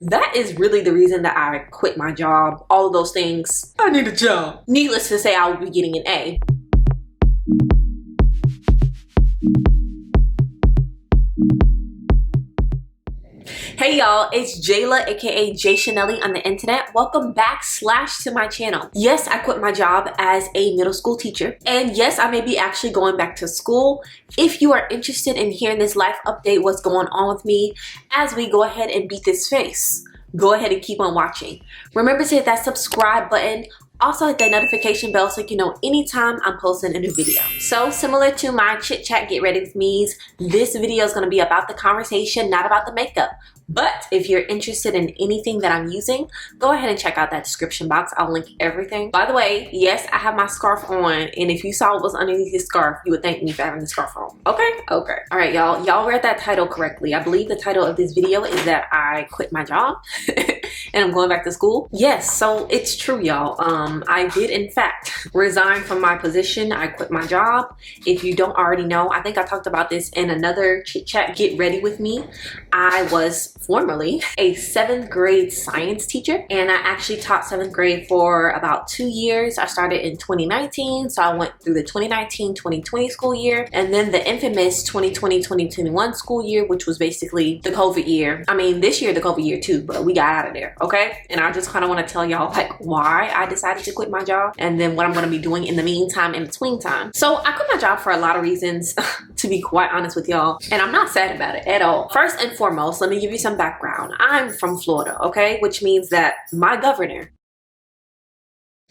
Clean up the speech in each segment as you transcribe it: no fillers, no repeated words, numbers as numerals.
That is really the reason that I quit my job. All of those things. I need a job. Needless to say, I will be getting an A. Hey y'all, it's Jaila, aka JaiChanellie on the internet. Welcome back / to my channel. Yes, I quit my job as a middle school teacher. And yes, I may be actually going back to school. If you are interested in hearing this life update, what's going on with me as we go ahead and beat this face, go ahead and keep on watching. Remember to hit that subscribe button. Also hit that notification bell so you know anytime I'm posting a new video. So similar to my chit chat get ready with me's, this video is going to be about the conversation, not about the makeup. But if you're interested in anything that I'm using, go ahead and check out that description box. I'll link everything. By the way, yes, I have my scarf on, and if you saw what was underneath this scarf, you would thank me for having the scarf on. Okay? Okay. All right, y'all. Y'all read that title correctly. I believe the title of this video is that I quit my job and I'm going back to school. Yes, so it's true, y'all. I did, in fact, resign from my position. I quit my job. If you don't already know, I think I talked about this in another chit chat get ready with me. I was formerly a 7th grade science teacher, and I actually taught 7th grade for about 2 years. I started in 2019, so I went through the 2019-2020 school year, and then the infamous 2020-2021 school year, which was basically the COVID year. I mean, this year the COVID year too, but we got out of there, okay? And I just kind of want to tell y'all like why I decided to quit my job, and then what I'm going to be doing in the meantime, in between time. So I quit my job for a lot of reasons, to be quite honest with y'all, and I'm not sad about it at all. First and foremost, let me give you some background. I'm from Florida, okay? Which means that my governor,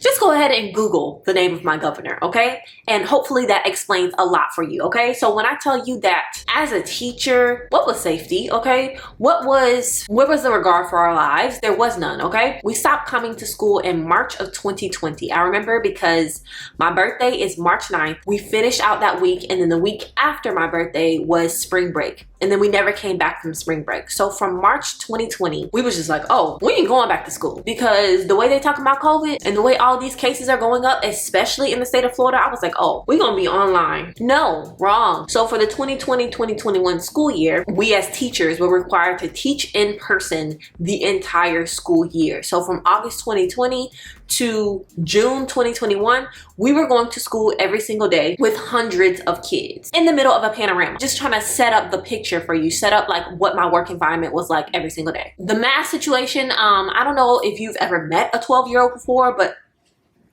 just go ahead and Google the name of my governor, okay? And hopefully that explains a lot for you, okay? So when I tell you that as a teacher, what was safety, okay? Where was the regard for our lives? There was none, okay? We stopped coming to school in March of 2020. I remember because my birthday is March 9th. We finished out that week, and then the week after my birthday was spring break. And then we never came back from spring break. So from March 2020, we was just like, oh, we ain't going back to school. Because the way they talk about COVID and the way all these cases are going up, especially in the state of Florida, I was like, oh, we're gonna be online. No, wrong. So for the 2020-2021 school year, we as teachers were required to teach in person the entire school year. So from August 2020 to June 2021, we were going to school every single day with hundreds of kids in the middle of a panorama, just trying to set up the picture for you, set up like what my work environment was like every single day. The mask situation, I don't know if you've ever met a 12-year-old before, but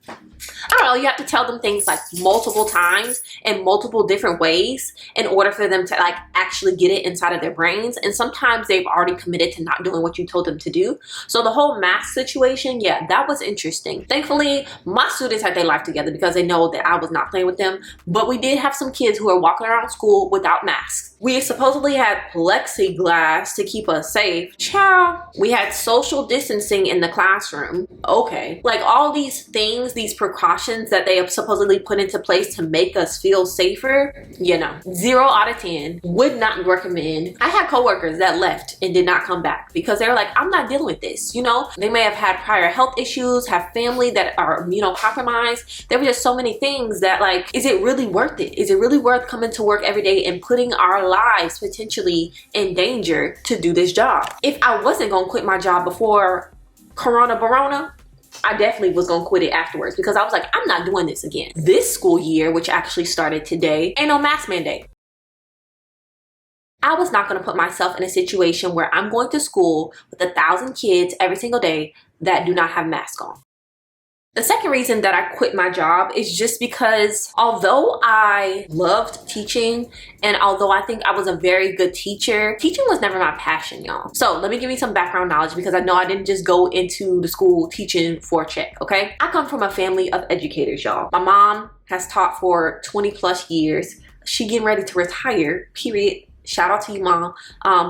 I don't know, you have to tell them things like multiple times in multiple different ways in order for them to like actually get it inside of their brains. And sometimes they've already committed to not doing what you told them to do. So the whole mask situation, yeah, that was interesting. Thankfully, my students had their life together because they know that I was not playing with them. But we did have some kids who were walking around school without masks. We supposedly had plexiglass to keep us safe. Ciao. We had social distancing in the classroom. Okay. Like all these things, these precautions that they have supposedly put into place to make us feel safer, you know, 0 out of 10, would not recommend. I had coworkers that left and did not come back because they were like, I'm not dealing with this. You know, they may have had prior health issues, have family that are, you know, compromised. There were just so many things that like, is it really worth it? Is it really worth coming to work every day and putting our lives potentially in danger to do this job? If I wasn't gonna quit my job before Corona, I definitely was gonna quit it afterwards because I was like, I'm not doing this again. This school year, which actually started today, ain't no mask mandate. I was not gonna put myself in a situation where I'm going to school with 1,000 kids every single day that do not have masks on. The second reason that I quit my job is just because although I loved teaching and although I think I was a very good teacher, teaching was never my passion, y'all. So let me give you some background knowledge because I know I didn't just go into the school teaching for a check, okay? I come from a family of educators, y'all. My mom has taught for 20+ years. She getting ready to retire, period. Shout out to you, mom.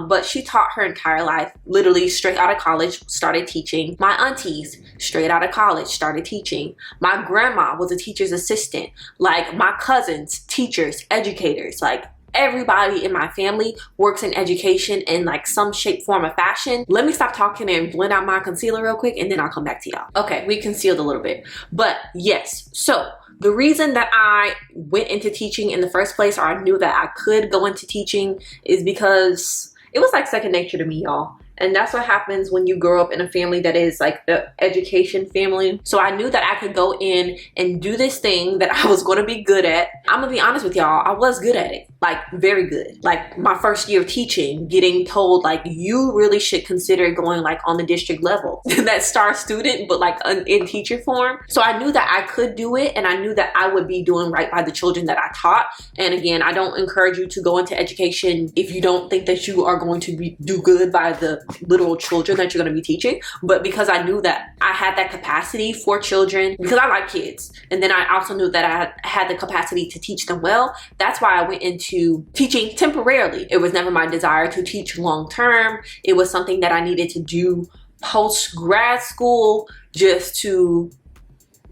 But she taught her entire life, literally straight out of college, started teaching. My aunties, straight out of college, started teaching. My grandma was a teacher's assistant. Like my cousins, teachers, educators, like everybody in my family works in education in like some shape, form, or fashion. Let me stop talking and blend out my concealer real quick and then I'll come back to y'all. Okay, we concealed a little bit. But yes, so the reason that I went into teaching in the first place, or I knew that I could go into teaching, is because it was like second nature to me, y'all. And that's what happens when you grow up in a family that is like the education family. So I knew that I could go in and do this thing that I was going to be good at. I'm gonna be honest with y'all, I was good at it, like very good. Like my first year of teaching, getting told like you really should consider going like on the district level. That star student, but like in teacher form. So I knew that I could do it, and I knew that I would be doing right by the children that I taught. And again, I don't encourage you to go into education if you don't think that you are going to do good by the literal children that you're going to be teaching. But because I knew that I had that capacity for children, because I like kids, and then I also knew that I had the capacity to teach them well, that's why I went into teaching temporarily. It was never my desire to teach long term. It was something that I needed to do post grad school just to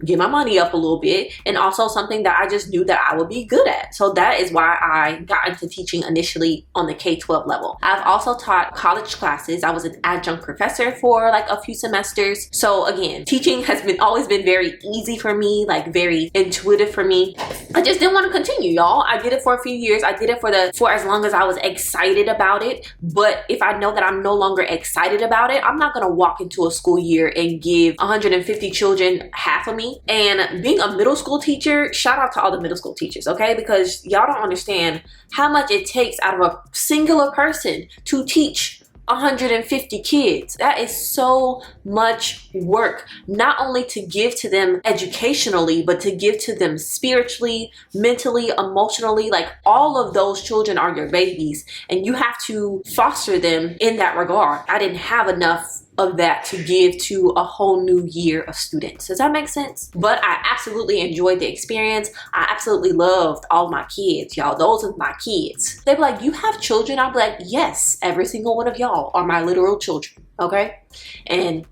get my money up a little bit, and also something that I just knew that I would be good at. So that is why I got into teaching initially on the K-12 level. I've also taught college classes. I was an adjunct professor for like a few semesters. So again, teaching has always been very easy for me, like very intuitive for me. I just didn't want to continue, y'all. I did it for a few years. I did it for as long as I was excited about it. But if I know that I'm no longer excited about it, I'm not gonna walk into a school year and give 150 children half of me. And being a middle school teacher, shout out to all the middle school teachers, okay? Because y'all don't understand how much it takes out of a singular person to teach 150 kids. That is so much work, not only to give to them educationally, but to give to them spiritually, mentally, emotionally. Like all of those children are your babies, and you have to foster them in that regard. I didn't have enough of that to give to a whole new year of students. Does that make sense? But I absolutely enjoyed the experience. I absolutely loved all my kids, y'all. Those are my kids. They'd be like, you have children? I'd be like, yes, every single one of y'all are my literal children, okay? And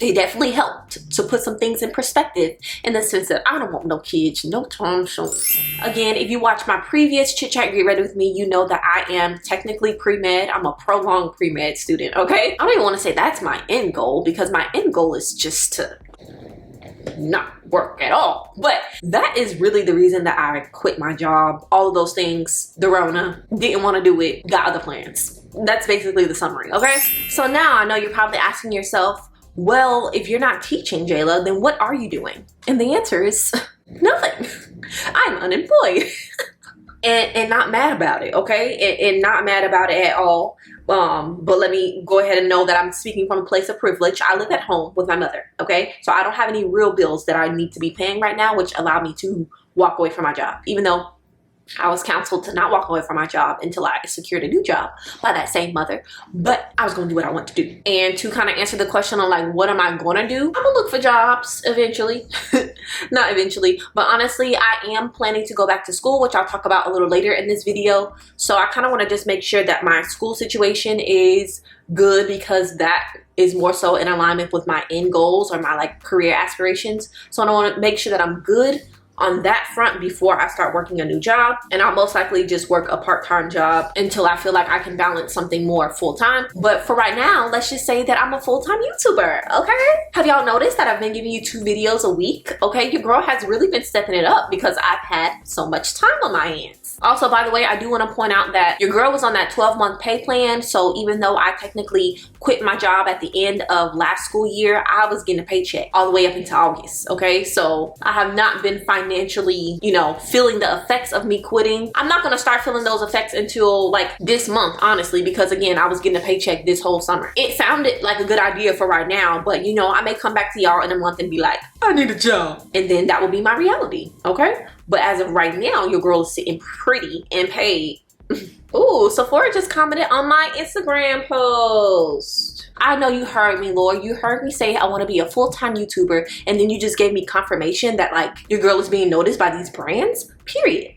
they definitely helped to put some things in perspective, in the sense that I don't want no kids no time soon. Again, if you watch my previous Chit Chat Get Ready With Me, you know that I am technically pre-med. I'm a prolonged pre-med student, okay? I don't even want to say that's my end goal, because my end goal is just to not work at all. But that is really the reason that I quit my job. All of those things, the rona, didn't want to do it, got other plans. That's basically the summary, okay? So now I know you're probably asking yourself, well, if you're not teaching, Jaila, then what are you doing? And the answer is nothing. I'm unemployed. and not mad about it, okay? And not mad about it at all. But let me go ahead and know that I'm speaking from a place of privilege. I live at home with my mother, okay? So I don't have any real bills that I need to be paying right now, which allow me to walk away from my job, even though I was counseled to not walk away from my job until I secured a new job by that same mother. But I was going to do what I want to do. And to kind of answer the question on like, what am I going to do? I'm going to look for jobs eventually. Not eventually, but honestly, I am planning to go back to school, which I'll talk about a little later in this video. So I kind of want to just make sure that my school situation is good, because that is more so in alignment with my end goals or my like career aspirations. So I want to make sure that I'm good on that front before I start working a new job. And I'll most likely just work a part-time job until I feel like I can balance something more full-time. But for right now, let's just say that I'm a full-time YouTuber, okay? Have y'all noticed that I've been giving you 2 videos a week? Okay, your girl has really been stepping it up because I've had so much time on my hands. Also, by the way, I do want to point out that your girl was on that 12-month pay plan. So even though I technically quit my job at the end of last school year, I was getting a paycheck all the way up into August, okay? So I have not been financially, you know, feeling the effects of me quitting. I'm not going to start feeling those effects until like this month, honestly, because again, I was getting a paycheck this whole summer. It sounded like a good idea for right now, but you know, I may come back to y'all in a month and be like, I need a job. And then that will be my reality, okay? But as of right now, your girl is sitting pretty and paid. Ooh, Sephora just commented on my Instagram post. I know you heard me, Lord. You heard me say I want to be a full-time YouTuber, and then you just gave me confirmation that like your girl is being noticed by these brands, period.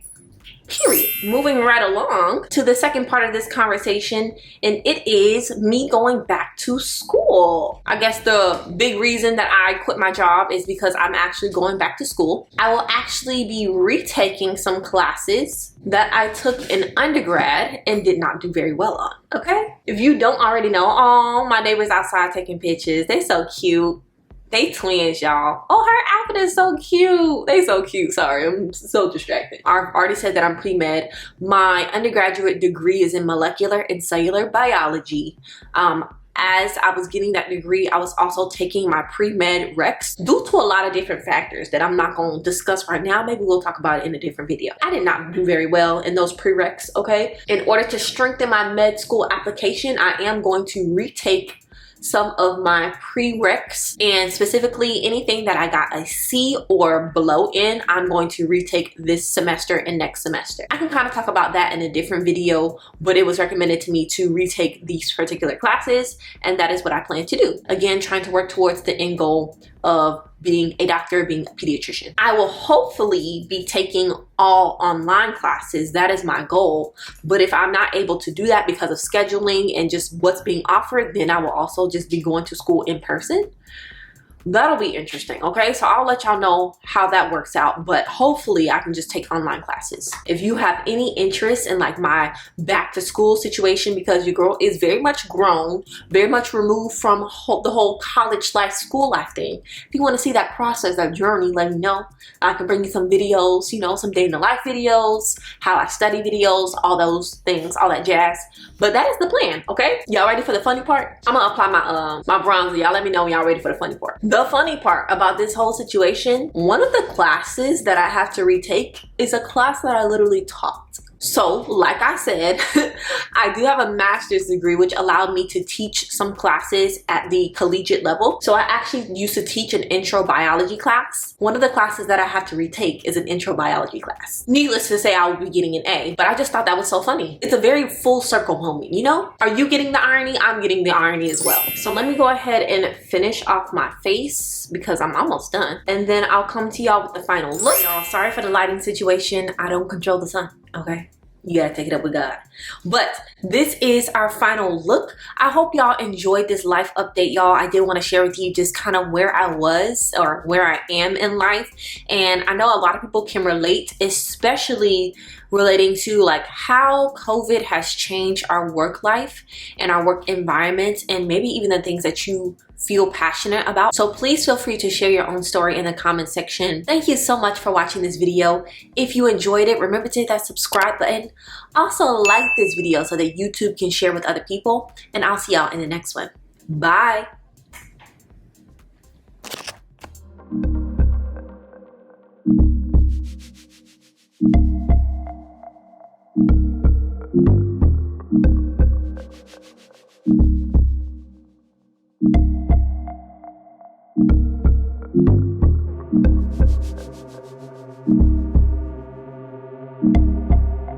Moving right along to the second part of this conversation, and it is me going back to school. I guess the big reason that I quit my job is because I'm actually going back to school. I will actually be retaking some classes that I took in undergrad and did not do very well on, okay? If you don't already know, oh, my neighbor's outside taking pictures. They're so cute. They twins, y'all. Oh, her outfit is so cute. They so cute. Sorry, I'm so distracted. I've already said that I'm pre-med. My undergraduate degree is in molecular and cellular biology. As I was getting that degree, I was also taking my pre-med recs due to a lot of different factors that I'm not going to discuss right now. Maybe we'll talk about it in a different video. I did not do very well in those prereqs, okay? In order to strengthen my med school application, I am going to retake some of my prereqs, and specifically anything that I got a C or below in, I'm going to retake this semester and next semester. I can kind of talk about that in a different video, but it was recommended to me to retake these particular classes, and that is what I plan to do. Again, trying to work towards the end goal of being a doctor, being a pediatrician. I will hopefully be taking all online classes. That is my goal. But if I'm not able to do that because of scheduling and just what's being offered, then I will also just be going to school in person. That'll be interesting, okay? So I'll let y'all know how that works out, but hopefully I can just take online classes. If you have any interest in like my back to school situation, because your girl is very much grown, very much removed from the whole college life, school life thing. If you want to see that process, that journey, let me know. I can bring you some videos, you know, some day in the life videos, how I study videos, all those things, all that jazz. But that is the plan, okay? Y'all ready for the funny part? I'm gonna apply my bronzer. Y'all let me know when y'all ready for the funny part. The funny part about this whole situation, one of the classes that I have to retake is a class that I literally taught. So, like I said, I do have a master's degree, which allowed me to teach some classes at the collegiate level. So I actually used to teach an intro biology class. One of the classes that I have to retake is an intro biology class. Needless to say, I will be getting an A, but I just thought that was so funny. It's a very full circle moment, you know? Are you getting the irony? I'm getting the irony as well. So let me go ahead and finish off my face because I'm almost done. And then I'll come to y'all with the final look. Y'all, sorry for the lighting situation. I don't control the sun, okay? You gotta take it up with God. But this is our final look. I hope y'all enjoyed this life update, y'all. I did want to share with you just kind of where I was or where I am in life. And I know a lot of people can relate, especially relating to like how COVID has changed our work life and our work environment, and maybe even the things that you feel passionate about. So please feel free to share your own story in the comment section. Thank you so much for watching this video. If you enjoyed it, remember to hit that subscribe button. Also like this video so that YouTube can share with other people, and I'll see y'all in the next one. Bye.